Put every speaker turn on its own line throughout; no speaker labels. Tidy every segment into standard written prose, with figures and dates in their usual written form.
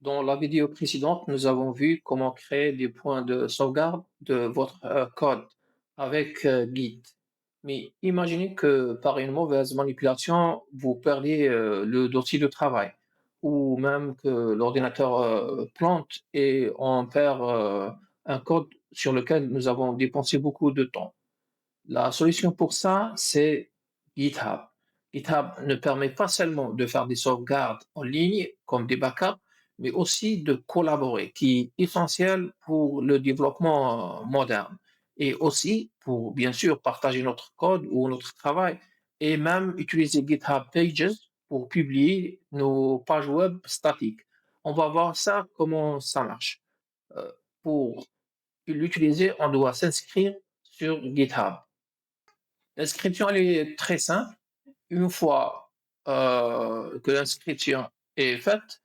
Dans la vidéo précédente, nous avons vu comment créer des points de sauvegarde de votre code avec Git. Mais imaginez que par une mauvaise manipulation, vous perdiez le dossier de travail ou même que l'ordinateur plante et on perd un code sur lequel nous avons dépensé beaucoup de temps. La solution pour ça, c'est GitHub. GitHub ne permet pas seulement de faire des sauvegardes en ligne comme des backups, mais aussi de collaborer, qui est essentiel pour le développement moderne. Et aussi pour, bien sûr, partager notre code ou notre travail et même utiliser GitHub Pages pour publier nos pages web statiques. On va voir ça, comment ça marche. Euh, pour l'utiliser, on doit s'inscrire sur GitHub. L'inscription, elle est très simple. Une fois que l'inscription est faite,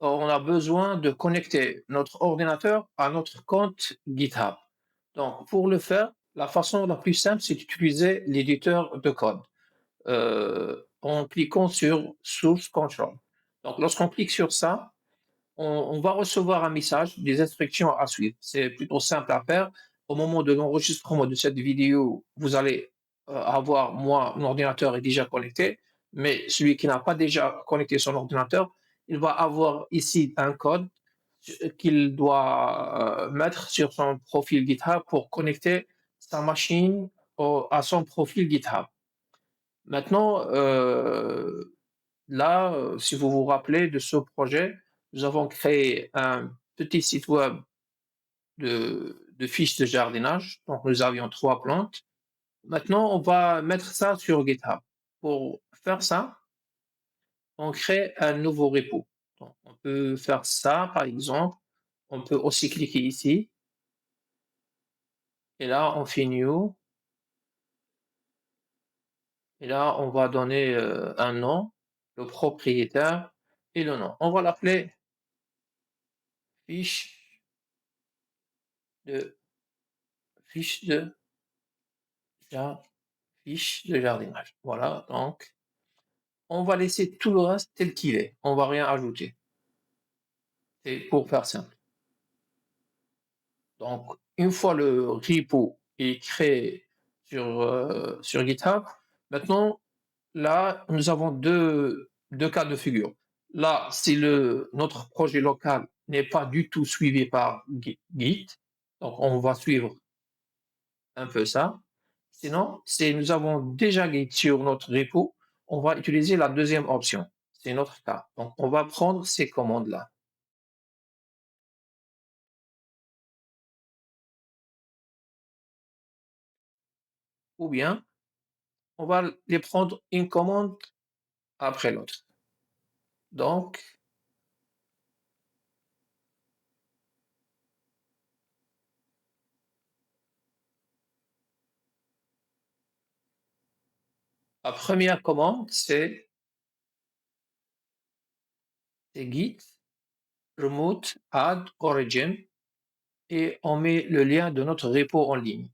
on a besoin de connecter notre ordinateur à notre compte GitHub. Donc, pour le faire, la façon la plus simple, c'est d'utiliser l'éditeur de code en cliquant sur Source Control. Donc, lorsqu'on clique sur ça, on va recevoir un message, des instructions à suivre. C'est plutôt simple à faire. Au moment de l'enregistrement de cette vidéo, vous allez avoir, moi, mon ordinateur est déjà connecté, mais celui qui n'a pas déjà connecté son ordinateur, il va avoir ici un code qu'il doit mettre sur son profil GitHub pour connecter sa machine à son profil GitHub. Maintenant, là, si vous vous rappelez de ce projet, nous avons créé un petit site web de fiches de jardinage. Donc, nous avions 3 plantes. Maintenant, on va mettre ça sur GitHub. Pour faire ça, on crée un nouveau repo. Donc, on peut faire ça, par exemple. On peut aussi cliquer ici. Et là, on fait New. Et là, on va donner un nom, le propriétaire et le nom. On va l'appeler fiche de fiche de fiche de jardinage. Voilà, donc on va laisser tout le reste tel qu'il est. On va rien ajouter. C'est pour faire simple. Donc, une fois le repo est créé sur GitHub, maintenant, là, nous avons deux cas de figure. Là, si notre projet local n'est pas du tout suivi par Git, donc on va suivre un peu ça. Sinon, si nous avons déjà Git sur notre repo, on va utiliser la deuxième option. C'est notre cas. Donc, on va prendre ces commandes-là. Ou bien, on va les prendre une commande après l'autre. Donc, la première commande, c'est git remote add origin et on met le lien de notre repo en ligne.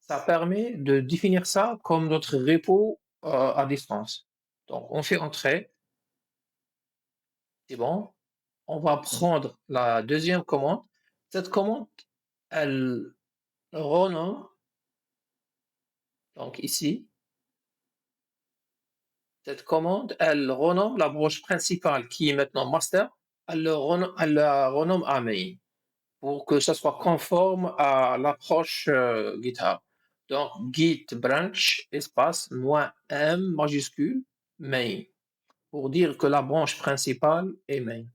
Ça permet de définir ça comme notre repo à distance. Donc, on fait entrer. C'est bon. On va prendre la deuxième commande. Cette commande, elle renomme, donc ici, cette commande, elle renomme la branche principale qui est maintenant master, elle la renomme à main pour que ça soit conforme à l'approche GitHub. Donc, git branch espace -m majuscule main pour dire que la branche principale est main.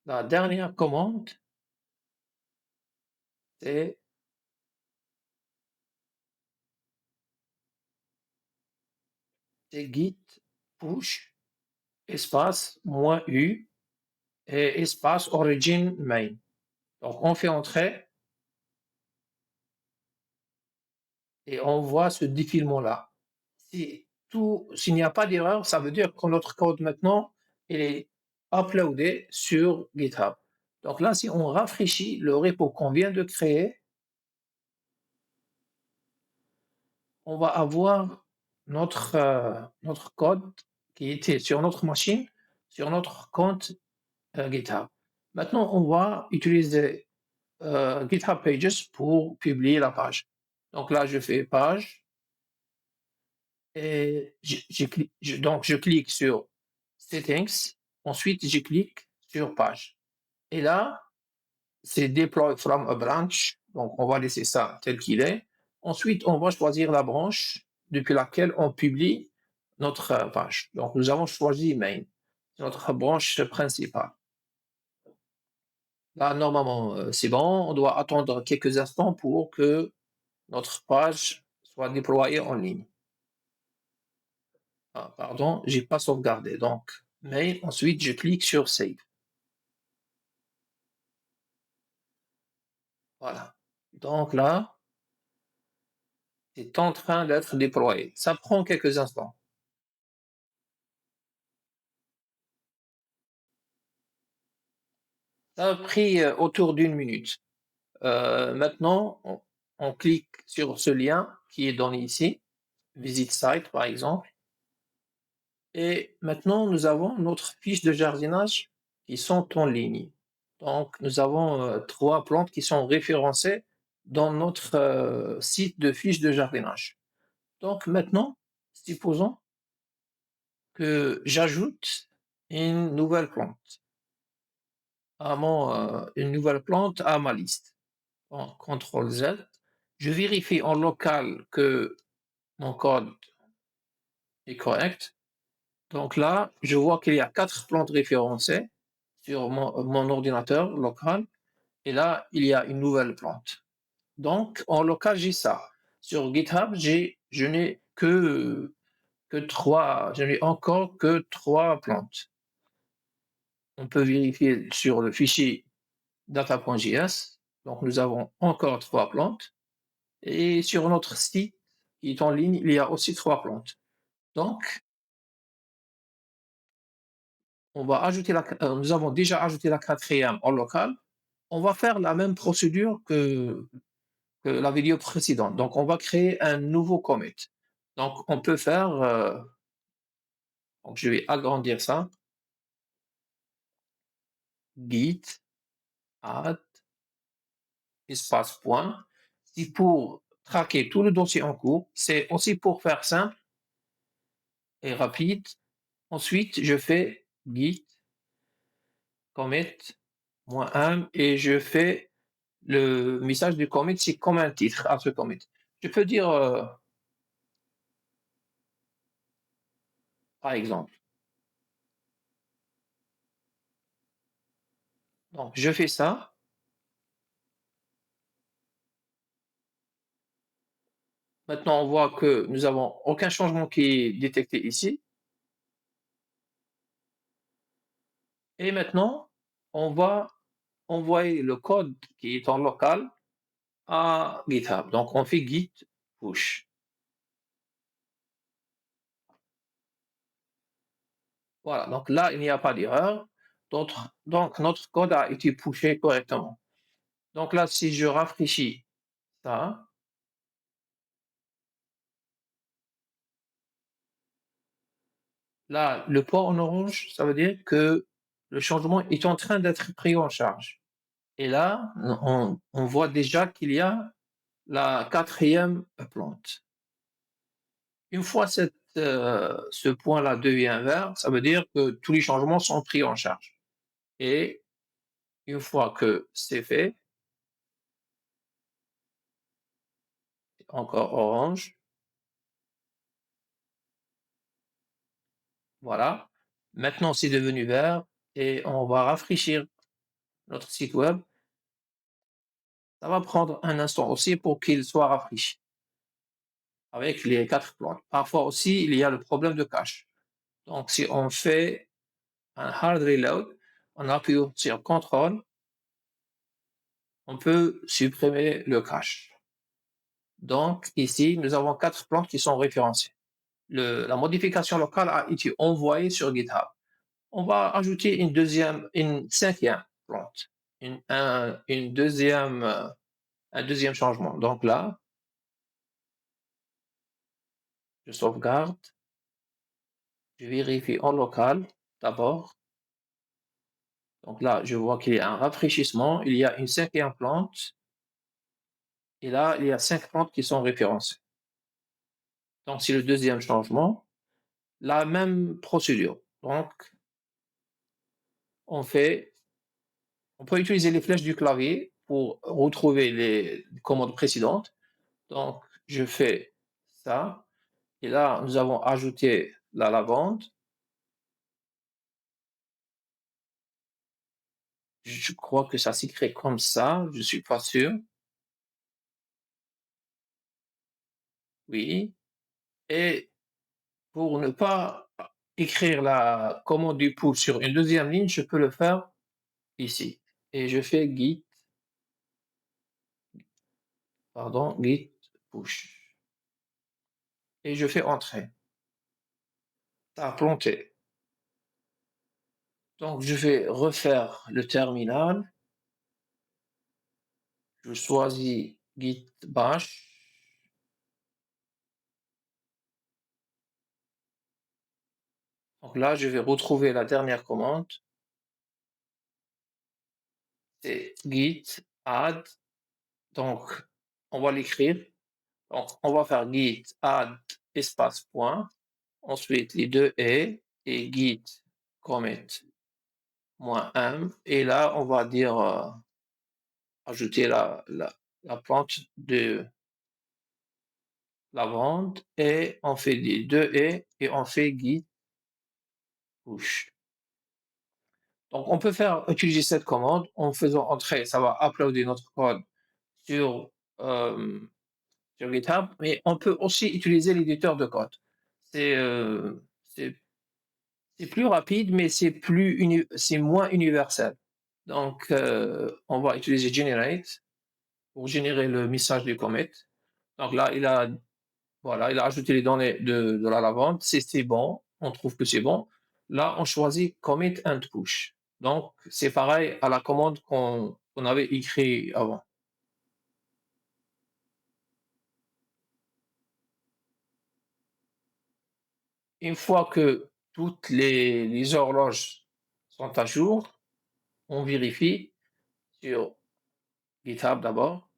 La dernière commande, c'est git push espace -u et espace origin main. Donc, on fait entrer et on voit ce défilement-là. S'il n'y a pas d'erreur, ça veut dire que notre code maintenant, il est uploadé sur GitHub. Donc là, si on rafraîchit le repo qu'on vient de créer, on va avoir notre code qui était sur notre machine sur notre compte GitHub. Maintenant, on va utiliser GitHub Pages pour publier la page. Donc là, je fais page et donc je clique sur Settings. Ensuite, je clique sur page. Et là, c'est Deploy from a branch. Donc, on va laisser ça tel qu'il est. Ensuite, on va choisir la branche depuis laquelle on publie notre page. Donc, nous avons choisi Main, notre branche principale. Là, normalement, c'est bon. On doit attendre quelques instants pour que notre page soit déployée en ligne. Ah, pardon, j'ai pas sauvegardé. Donc, Main, ensuite, je clique sur Save. Voilà. Donc là, c'est en train d'être déployé. Ça prend quelques instants. Ça a pris autour d'une minute. Maintenant, on clique sur ce lien qui est donné ici, Visit Site par exemple. Et maintenant, nous avons notre fiche de jardinage qui sont en ligne. Donc, nous avons 3 plantes qui sont référencées dans notre site de fiche de jardinage. Donc maintenant, supposons que j'ajoute une nouvelle plante une nouvelle plante à ma liste. Donc, CTRL Z. Je vérifie en local que mon code est correct. Donc là, je vois qu'il y a 4 plantes référencées sur mon ordinateur local. Et là, il y a une nouvelle plante. Donc, en local, j'ai ça. Sur GitHub, je n'ai que 3, je n'ai encore que 3 plantes. On peut vérifier sur le fichier data.js. Donc, nous avons encore 3 plantes. Et sur notre site qui est en ligne, il y a aussi 3 plantes. Donc, nous avons déjà ajouté la quatrième en local. On va faire la même procédure que la vidéo précédente. Donc, on va créer un nouveau commit. Donc, on peut faire, donc je vais agrandir ça, git add espace point. C'est pour traquer tout le dossier en cours. C'est aussi pour faire simple et rapide. Ensuite, je fais git commit -1 et je fais le message du commit, c'est comme un titre à ce commit. Je peux dire, par exemple, donc je fais ça. Maintenant, on voit que nous avons aucun changement qui est détecté ici. Et maintenant, on va envoyer le code qui est en local à GitHub. Donc, on fait git push. Voilà, donc là, il n'y a pas d'erreur. Donc, notre code a été pushé correctement. Donc là, si je rafraîchis ça, là, le point en orange, ça veut dire que le changement est en train d'être pris en charge. Et là, on voit déjà qu'il y a la quatrième plante. Une fois ce point-là devient vert, ça veut dire que tous les changements sont pris en charge. Et une fois que c'est fait, encore orange, voilà. Maintenant, c'est devenu vert et on va rafraîchir notre site web. Ça va prendre un instant aussi pour qu'il soit rafraîchi avec les 4 plantes. Parfois aussi, il y a le problème de cache. Donc, si on fait un hard reload, en appuyant sur CTRL, on peut supprimer le cache. Donc, ici, nous avons 4 plantes qui sont référencées. La modification locale a été envoyée sur GitHub. On va ajouter une cinquième plante, un deuxième changement. Donc là, je sauvegarde, je vérifie en local d'abord. Donc là, je vois qu'il y a un rafraîchissement, il y a une cinquième plante, et là, il y a 5 plantes qui sont référencées. Donc c'est le deuxième changement. La même procédure. Donc, on fait, on peut utiliser les flèches du clavier pour retrouver les commandes précédentes. Donc, je fais ça. Et là, nous avons ajouté la lavande. Je crois que ça s'écrit comme ça, je suis pas sûr. Oui. Et pour ne pas écrire la commande du pull sur une deuxième ligne, je peux le faire ici. Et je fais git push. Et je fais entrer. Ça a planté. Donc, je vais refaire le terminal. Je choisis git bash. Donc là, je vais retrouver la dernière commande. C'est git add. Donc, on va l'écrire. Donc, on va faire git add espace point. Ensuite, les deux et git commit -m. Et là, on va dire ajouter la plante de lavande et on fait les deux et on fait git push. Donc, on peut utiliser cette commande en faisant entrer, ça va uploader notre code sur, euh, sur GitHub, mais on peut aussi utiliser l'éditeur de code. C'est c'est c'est plus rapide, mais c'est moins universel. Donc, on va utiliser generate pour générer le message du commit. Donc là, voilà, il a ajouté les données de la lavande. C'est bon, on trouve que c'est bon. Là, on choisit commit and push. Donc, c'est pareil à la commande qu'on avait écrit avant. Une fois que toutes les horloges sont à jour, on vérifie sur GitHub d'abord.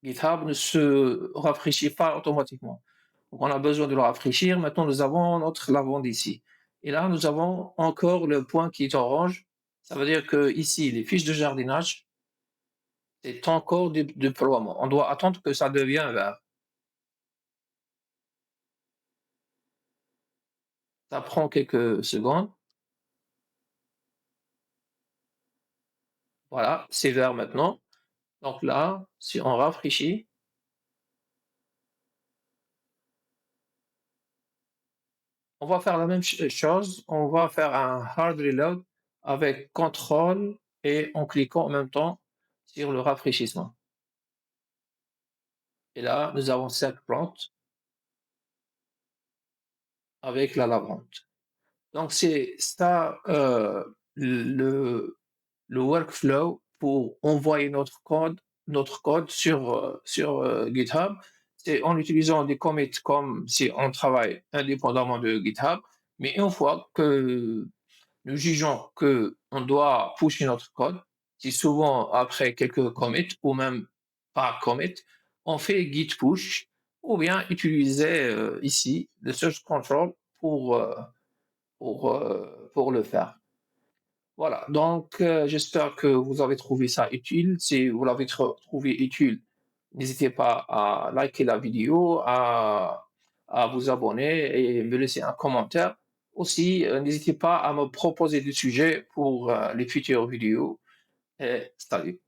GitHub ne se rafraîchit pas automatiquement. Donc, on a besoin de le rafraîchir. Maintenant, nous avons notre lavande ici. Et là, nous avons encore le point qui est orange. Ça veut dire que ici, les fiches de jardinage, c'est encore du déploiement. On doit attendre que ça devienne vert. Ça prend quelques secondes. Voilà, c'est vert maintenant. Donc là, si on rafraîchit, on va faire la même chose. On va faire un hard reload avec contrôle et en cliquant en même temps sur le rafraîchissement. Et là, nous avons 5 plantes avec la lavande. Donc, c'est ça le workflow pour envoyer notre code sur GitHub. C'est en utilisant des commits comme si on travaille indépendamment de GitHub. Mais une fois que nous jugeons qu'on doit pusher notre code, c'est souvent après quelques commits ou même pas commit, on fait git push ou bien utiliser ici le search control pour le faire. Voilà, donc j'espère que vous avez trouvé ça utile. Si vous l'avez trouvé utile, n'hésitez pas à liker la vidéo, à vous abonner et me laisser un commentaire. Aussi, n'hésitez pas à me proposer des sujets pour les futures vidéos. Et salut.